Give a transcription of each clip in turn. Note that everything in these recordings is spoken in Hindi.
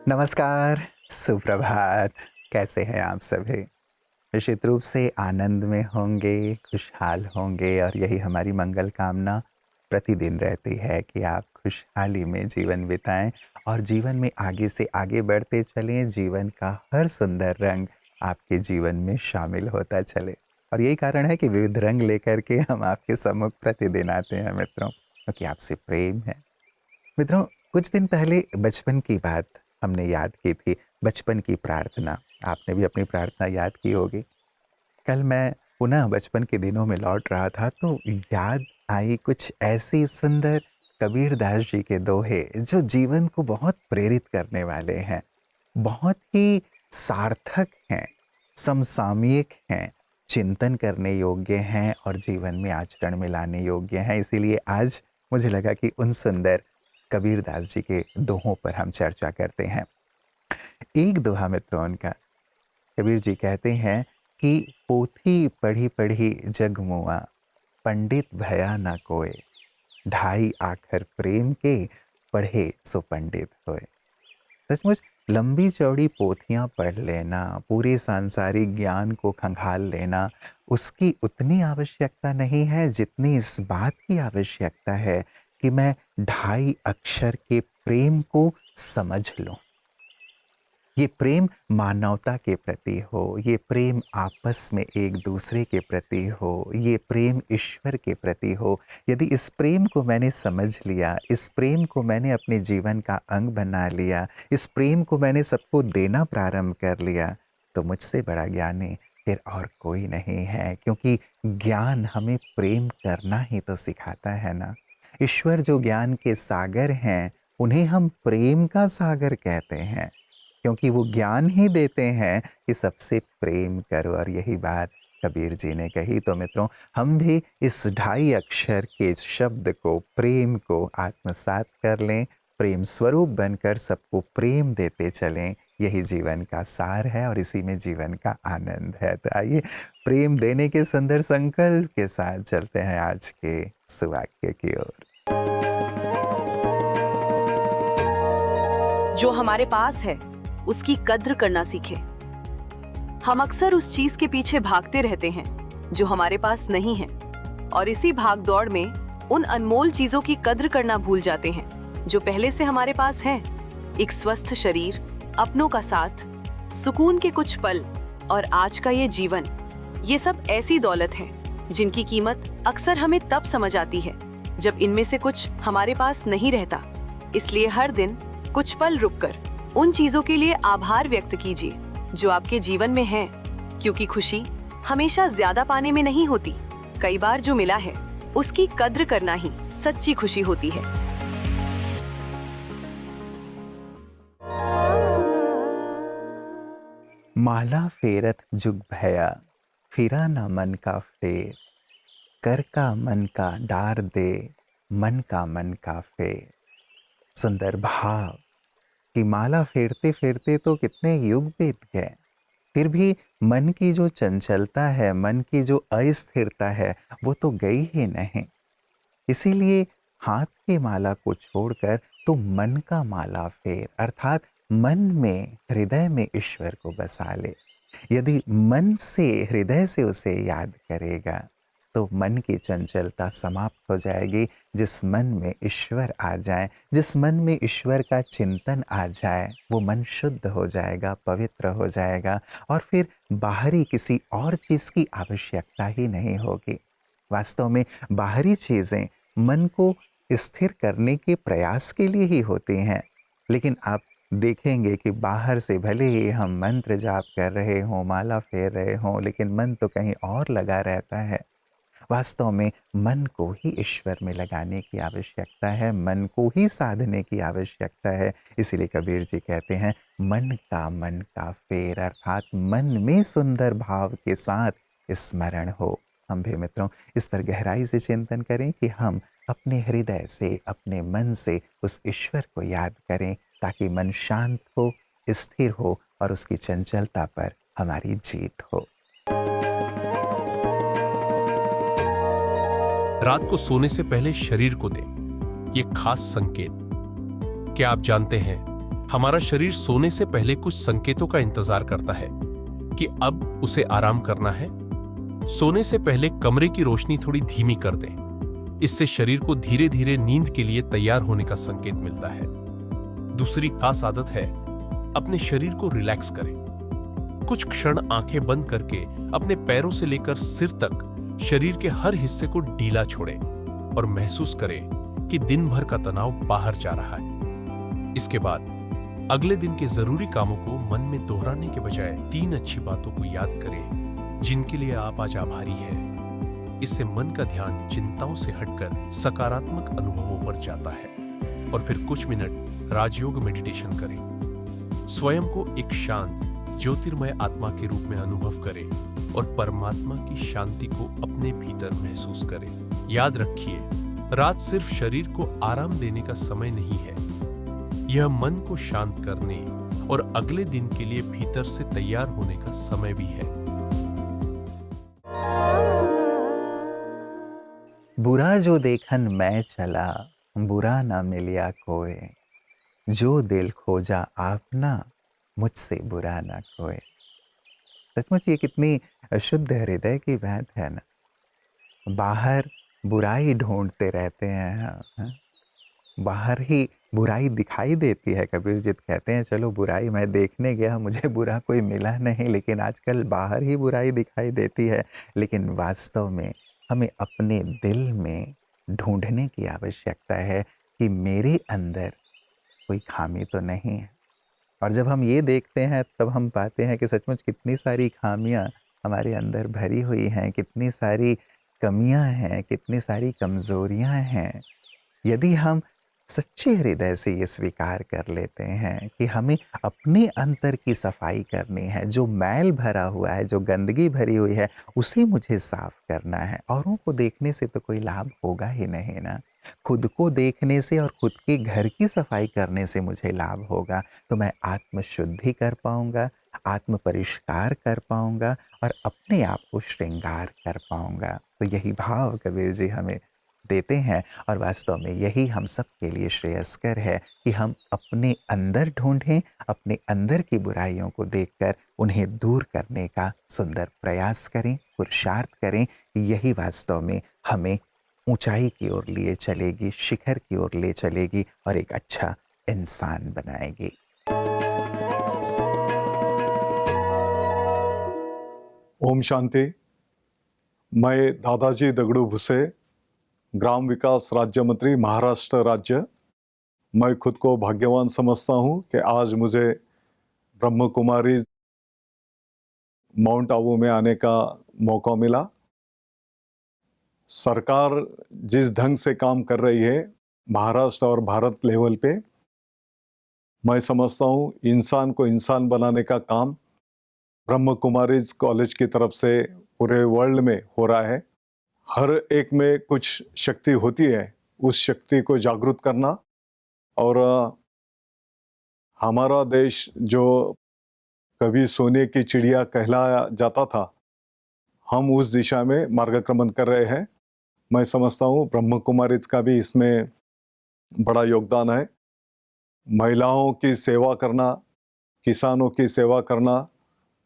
नमस्कार, सुप्रभात। कैसे हैं आप सभी? निश्चित रूप से आनंद में होंगे, खुशहाल होंगे और यही हमारी मंगल कामना प्रतिदिन रहती है कि आप खुशहाली में जीवन बिताएँ और जीवन में आगे से आगे बढ़ते चलें, जीवन का हर सुंदर रंग आपके जीवन में शामिल होता चले। और यही कारण है कि विविध रंग लेकर के हम आपके सम्मुख प्रतिदिन आते हैं मित्रों, क्योंकि आपसे प्रेम है। मित्रों, कुछ दिन पहले बचपन की बात हमने याद की थी, बचपन की प्रार्थना। आपने भी अपनी प्रार्थना याद की होगी। कल मैं पुनः बचपन के दिनों में लौट रहा था तो याद आई कुछ ऐसी सुंदर कबीरदास जी के दोहे जो जीवन को बहुत प्रेरित करने वाले हैं, बहुत ही सार्थक हैं, समसामयिक हैं, चिंतन करने योग्य हैं और जीवन में आचरण में लाने योग्य हैं। इसीलिए आज मुझे लगा कि उन सुंदर कबीरदास जी के दोहों पर हम चर्चा करते हैं। एक दोहा मित्रों उनका, कबीर जी कहते हैं कि पोथी पढ़ी पढ़ी जग मुआ, पंडित भया ना कोय, ढाई आखर प्रेम के, पढ़े सो पंडित होए। सचमुच लंबी चौड़ी पोथियां पढ़ लेना, पूरे सांसारिक ज्ञान को खंगाल लेना, उसकी उतनी आवश्यकता नहीं है जितनी इस बात की आवश्यकता है कि मैं ढाई अक्षर के प्रेम को समझ लूं। ये प्रेम मानवता के प्रति हो, ये प्रेम आपस में एक दूसरे के प्रति हो, ये प्रेम ईश्वर के प्रति हो। यदि इस प्रेम को मैंने समझ लिया, इस प्रेम को मैंने अपने जीवन का अंग बना लिया, इस प्रेम को मैंने सबको देना प्रारंभ कर लिया, तो मुझसे बड़ा ज्ञानी फिर और कोई नहीं है। क्योंकि ज्ञान हमें प्रेम करना ही तो सिखाता है ना। ईश्वर जो ज्ञान के सागर हैं, उन्हें हम प्रेम का सागर कहते हैं, क्योंकि वो ज्ञान ही देते हैं कि सबसे प्रेम करो। और यही बात कबीर जी ने कही। तो मित्रों, हम भी इस ढाई अक्षर के शब्द को, प्रेम को आत्मसात कर लें, प्रेम स्वरूप बनकर सबको प्रेम देते चलें। यही जीवन का सार है और इसी में जीवन का आनंद है। तो आइए प्रेम देने के सुंदर संकल्प के साथ चलते हैं आज के सुवाक्य की ओर। जो हमारे पास है उसकी कद्र करना सीखें। हम अक्सर उस चीज के पीछे भागते रहते हैं जो हमारे पास नहीं है, और इसी भाग दौड़ में उन अनमोल चीजों की कद्र करना भूल जाते हैं जो पहले से हमारे पास है। एक स्वस्थ शरीर, अपनों का साथ, सुकून के कुछ पल और आज का ये जीवन, ये सब ऐसी दौलत है जिनकी कीमत अक्सर हमें तब समझ आती है जब इनमें से कुछ हमारे पास नहीं रहता। इसलिए हर दिन कुछ पल रुककर उन चीजों के लिए आभार व्यक्त कीजिए जो आपके जीवन में है, क्योंकि खुशी हमेशा ज्यादा पाने में नहीं होती। कई बार जो मिला है उसकी कद्र करना ही सच्ची खुशी होती है। माला फेरत जुग भया, फिरा ना मन का फेर, कर का मन का डार दे, मन का फेर। सुंदर भाव कि माला फेरते फेरते तो कितने युग बीत गए, फिर भी मन की जो चंचलता है, मन की जो अस्थिरता है, वो तो गई ही नहीं। इसीलिए हाथ की माला को छोड़कर तो मन का माला फेर, अर्थात मन में, हृदय में ईश्वर को बसा ले। यदि मन से, हृदय से उसे याद करेगा तो मन की चंचलता समाप्त हो जाएगी। जिस मन में ईश्वर आ जाए, जिस मन में ईश्वर का चिंतन आ जाए, वो मन शुद्ध हो जाएगा, पवित्र हो जाएगा और फिर बाहरी किसी और चीज़ की आवश्यकता ही नहीं होगी। वास्तव में बाहरी चीज़ें मन को स्थिर करने के प्रयास के लिए ही होती हैं, लेकिन आप देखेंगे कि बाहर से भले ही हम मंत्र जाप कर रहे हों, माला फेर रहे हों, लेकिन मन तो कहीं और लगा रहता है। वास्तव में मन को ही ईश्वर में लगाने की आवश्यकता है, मन को ही साधने की आवश्यकता है। इसीलिए कबीर जी कहते हैं, मन का फेर, अर्थात मन में सुंदर भाव के साथ स्मरण हो। हम भी मित्रों इस पर गहराई से चिंतन करें कि हम अपने हृदय से, अपने मन से उस ईश्वर को याद करें, ताकि मन शांत हो, स्थिर हो और उसकी चंचलता पर हमारी जीत हो। रात को सोने से पहले शरीर को दें ये खास संकेत। क्या आप जानते हैं हमारा शरीर सोने से पहले कुछ संकेतों का इंतजार करता है कि अब उसे आराम करना है। सोने से पहले कमरे की रोशनी थोड़ी धीमी कर दें। इससे शरीर को धीरे धीरे नींद के लिए तैयार होने का संकेत मिलता है। दूसरी खास आदत है अपने शरीर को रिलैक्स करें। कुछ क्षण आंखें बंद करके अपने पैरों से लेकर सिर तक शरीर के हर हिस्से को ढीला छोड़ें और महसूस करें कि दिन भर का तनाव बाहर जा रहा है। इसके बाद अगले दिन के जरूरी कामों को मन में दोहराने के बजाय 3 अच्छी बातों को याद करें जिनके लिए आप आज आभारी हैं। इससे मन का ध्यान चिंताओं से हटकर सकारात्मक अनुभवों पर जाता है। और फिर कुछ मिनट राजयोग मेडिटेशन करें। स्वयं को एक शांत ज्योतिर्मय आत्मा के रूप में अनुभव करें और परमात्मा की शांति को अपने भीतर महसूस करें। याद रखिए, रात सिर्फ शरीर को आराम देने का समय नहीं है, यह मन को शांत करने और अगले दिन के लिए भीतर से तैयार होने का समय भी है। बुरा जो देखन मैं चला, बुरा ना मिलिया कोय, जो दिल खोजा आपना, मुझसे बुरा ना कोय। सचमुच ये कितनी शुद्ध हृदय की बात है ना। बाहर बुराई ढूंढते रहते हैं, हाँ? बाहर ही बुराई दिखाई देती है। कबीर जी कहते हैं चलो बुराई मैं देखने गया, मुझे बुरा कोई मिला नहीं, लेकिन आजकल बाहर ही बुराई दिखाई देती है। लेकिन वास्तव में हमें अपने दिल में ढूंढने की आवश्यकता है कि मेरे अंदर कोई खामी तो नहीं है। और जब हम ये देखते हैं तब हम पाते हैं कि सचमुच कितनी सारी खामियां हमारे अंदर भरी हुई हैं, कितनी सारी कमियां हैं, कितनी सारी कमज़ोरियां हैं। यदि हम सच्चे हृदय से ये स्वीकार कर लेते हैं कि हमें अपने अंतर की सफाई करनी है, जो मैल भरा हुआ है, जो गंदगी भरी हुई है, उसे मुझे साफ करना है। औरों को देखने से तो कोई लाभ होगा ही नहीं ना। खुद को देखने से और खुद के घर की सफाई करने से मुझे लाभ होगा, तो मैं आत्मशुद्धि कर पाऊंगा, आत्म परिष्कार कर पाऊंगा और अपने आप को श्रृंगार कर पाऊंगा। तो यही भाव कबीर जी हमें देते हैं और वास्तव में यही हम सब के लिए श्रेयस्कर है कि हम अपने अंदर ढूंढें, अपने अंदर की बुराइयों को देखकर उन्हें दूर करने का सुंदर प्रयास करें, पुरुषार्थ करें। यही वास्तव में हमें ऊंचाई की ओर लिए चलेगी, शिखर की ओर ले चलेगी और एक अच्छा इंसान बनाएगी। ओम शांति। मैं दादाजी दगड़ू भुसे, ग्राम विकास राज्य मंत्री, महाराष्ट्र राज्य। मैं खुद को भाग्यवान समझता हूं कि आज मुझे ब्रह्म कुमारी माउंट आबू में आने का मौका मिला। सरकार जिस ढंग से काम कर रही है महाराष्ट्र और भारत लेवल पे, मैं समझता हूं इंसान को इंसान बनाने का काम ब्रह्म कुमारीज कॉलेज की तरफ से पूरे वर्ल्ड में हो रहा है। हर एक में कुछ शक्ति होती है, उस शक्ति को जागृत करना। और हमारा देश जो कभी सोने की चिड़िया कहलाया जाता था, हम उस दिशा में मार्गक्रमण कर रहे हैं। मैं समझता हूँ ब्रह्म कुमारीज का भी इसमें बड़ा योगदान है। महिलाओं की सेवा करना, किसानों की सेवा करना,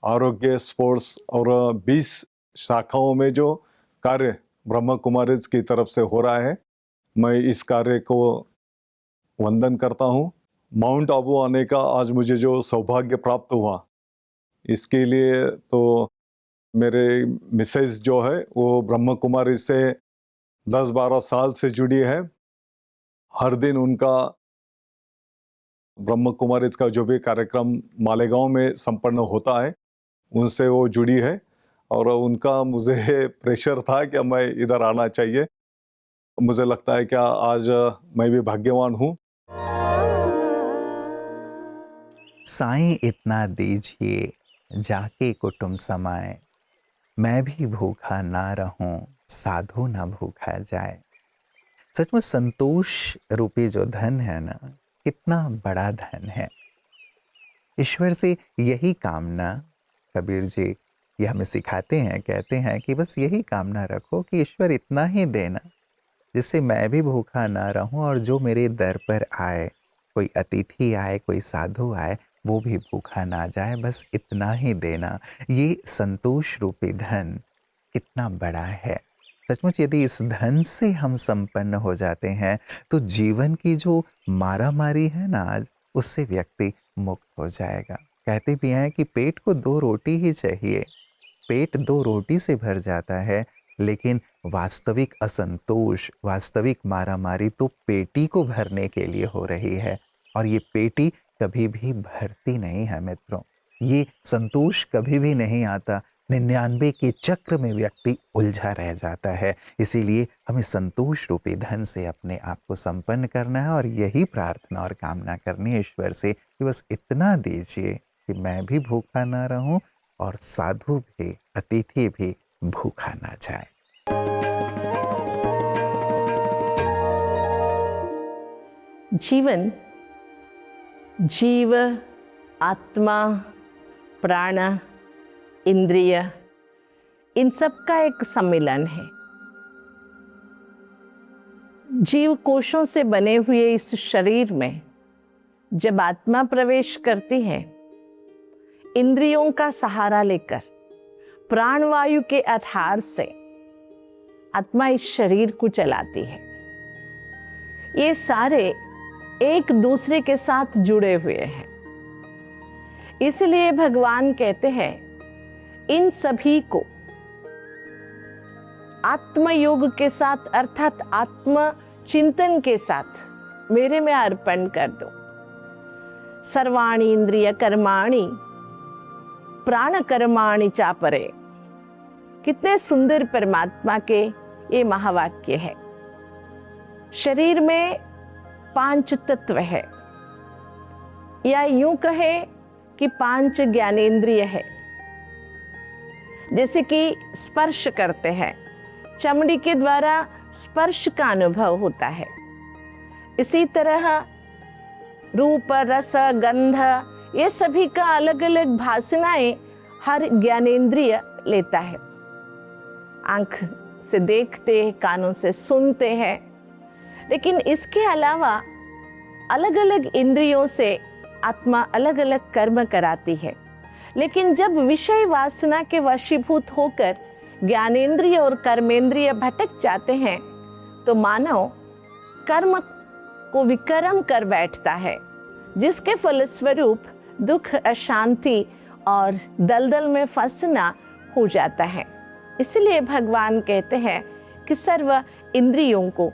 आरोग्य, स्पोर्ट्स और 20 शाखाओं में जो कार्य ब्रह्म कुमारीज की तरफ से हो रहा है, मैं इस कार्य को वंदन करता हूँ। माउंट आबू आने का आज मुझे जो सौभाग्य प्राप्त हुआ, इसके लिए तो मेरे मिसेज जो है वो ब्रह्म कुमारी से 10-12 साल से जुड़ी है। हर दिन उनका ब्रह्म कुमारीज का जो भी कार्यक्रम मालेगांव में संपन्न होता है, उनसे वो जुड़ी है। और उनका मुझे प्रेशर था कि मैं इधर आना चाहिए। मुझे लगता है कि आज मैं भी भाग्यवान हूँ। साईं इतना दीजिए जाके कुटुंब समाए, मैं भी भूखा ना रहूं, साधु ना भूखा जाए। सचमुच संतोष रूपी जो धन है ना, कितना बड़ा धन है। ईश्वर से यही कामना कबीर जी ये हमें सिखाते हैं, कहते हैं कि बस यही कामना रखो कि ईश्वर इतना ही देना जिससे मैं भी भूखा ना रहूं और जो मेरे दर पर आए कोई अतिथि आए, कोई साधु आए, वो भी भूखा ना जाए, बस इतना ही देना। ये संतोष रूपी धन कितना बड़ा है। सचमुच यदि इस धन से हम संपन्न हो जाते हैं, तो जीवन की जो मारामारी है ना आज, उससे व्यक्ति मुक्त हो जाएगा। कहते भी हैं कि पेट को 2 रोटी ही चाहिए। पेट 2 रोटी से भर जाता है, लेकिन वास्तविक असंतोष, वास्तविक मारामारी तो पेटी को भरने के लिए हो रही है, और ये पेटी कभी भी भरती नहीं है मित्रों। ये संतोष कभी भी नहीं आता। 99 के चक्र में व्यक्ति उलझा रह जाता है। इसीलिए हमें संतोष रूपी धन से अपने आप को संपन्न करना है, और यही प्रार्थना और कामना करनी है ईश्वर से कि बस इतना दीजिए कि मैं भी भूखा ना रहूं और साधु भी, अतिथि भी भूखा ना जाए। जीवन, जीव, आत्मा, प्राण, इंद्रिय, इन सब का एक सम्मिलन है। जीव कोशों से बने हुए इस शरीर में जब आत्मा प्रवेश करती है, इंद्रियों का सहारा लेकर प्राणवायु के आधार से आत्मा इस शरीर को चलाती है। ये सारे एक दूसरे के साथ जुड़े हुए हैं। इसलिए भगवान कहते हैं इन सभी को आत्मयोग के साथ, अर्थात आत्म चिंतन के साथ मेरे में अर्पण कर दो। सर्वाणि इंद्रिय कर्माणि प्राण कर्माणि चापरे। कितने सुंदर परमात्मा के ये महावाक्य है। शरीर में 5 तत्व है, या यूं कहे कि 5 ज्ञानेंद्रिय है। जैसे कि स्पर्श करते हैं, चमड़ी के द्वारा स्पर्श का अनुभव होता है। इसी तरह रूप, रस, गंध, ये सभी का अलग अलग भासनाएं हर ज्ञानेंद्रिय लेता है। आंख से देखते हैं, कानों से सुनते हैं, लेकिन इसके अलावा अलग अलग इंद्रियों से आत्मा अलग अलग कर्म कराती है। लेकिन जब विषय वासना के वशीभूत होकर ज्ञानेंद्रिय और कर्मेंद्रिय भटक जाते हैं, तो मानव कर्म को विकर्म कर बैठता है, जिसके फलस्वरूप दुख, अशांति और दलदल में फंसना हो जाता है। इसलिए भगवान कहते हैं कि सर्व इंद्रियों को,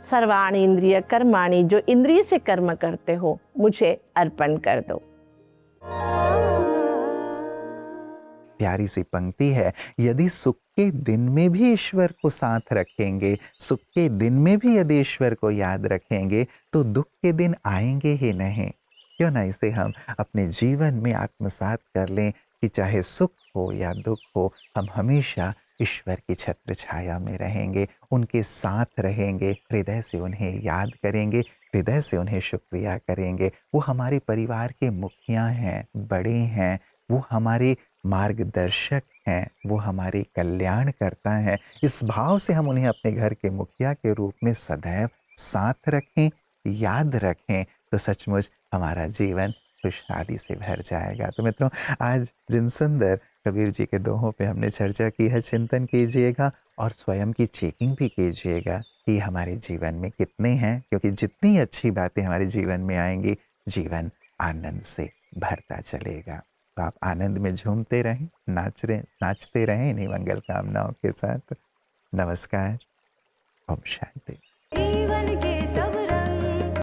सर्वाणि इंद्रिय कर्माणि, जो इंद्रिय से कर्म करते हो, मुझे अर्पण कर दो। प्यारी सी पंक्ति है। यदि सुख के दिन में भी ईश्वर को साथ रखेंगे, सुख के दिन में भी यदि ईश्वर को याद रखेंगे, तो दुख के दिन आएंगे ही नहीं। क्यों ना इसे हम अपने जीवन में आत्मसात कर लें कि चाहे सुख हो या दुख हो, हम हमेशा ईश्वर की छत्र छाया में रहेंगे, उनके साथ रहेंगे, हृदय से उन्हें याद करेंगे, हृदय से उन्हें शुक्रिया करेंगे। वो हमारे परिवार के मुखिया हैं, बड़े हैं, वो हमारे मार्गदर्शक हैं, वो हमारे कल्याणकर्ता हैं। इस भाव से हम उन्हें अपने घर के मुखिया के रूप में सदैव साथ रखें, याद रखें, तो सचमुच हमारा जीवन खुशहाली से भर जाएगा। तो मित्रों, आज जिन सुंदर कबीर जी के दोहों पे हमने चर्चा की है, चिंतन कीजिएगा और स्वयं की चेकिंग भी कीजिएगा कि हमारे जीवन में कितने हैं, क्योंकि जितनी अच्छी बातें हमारे जीवन में आएंगी, जीवन आनंद से भरता चलेगा। तो आप आनंद में झूमते रहें, नाचते रहें इन्हीं मंगल कामनाओं के साथ। नमस्कार। ओम शांति।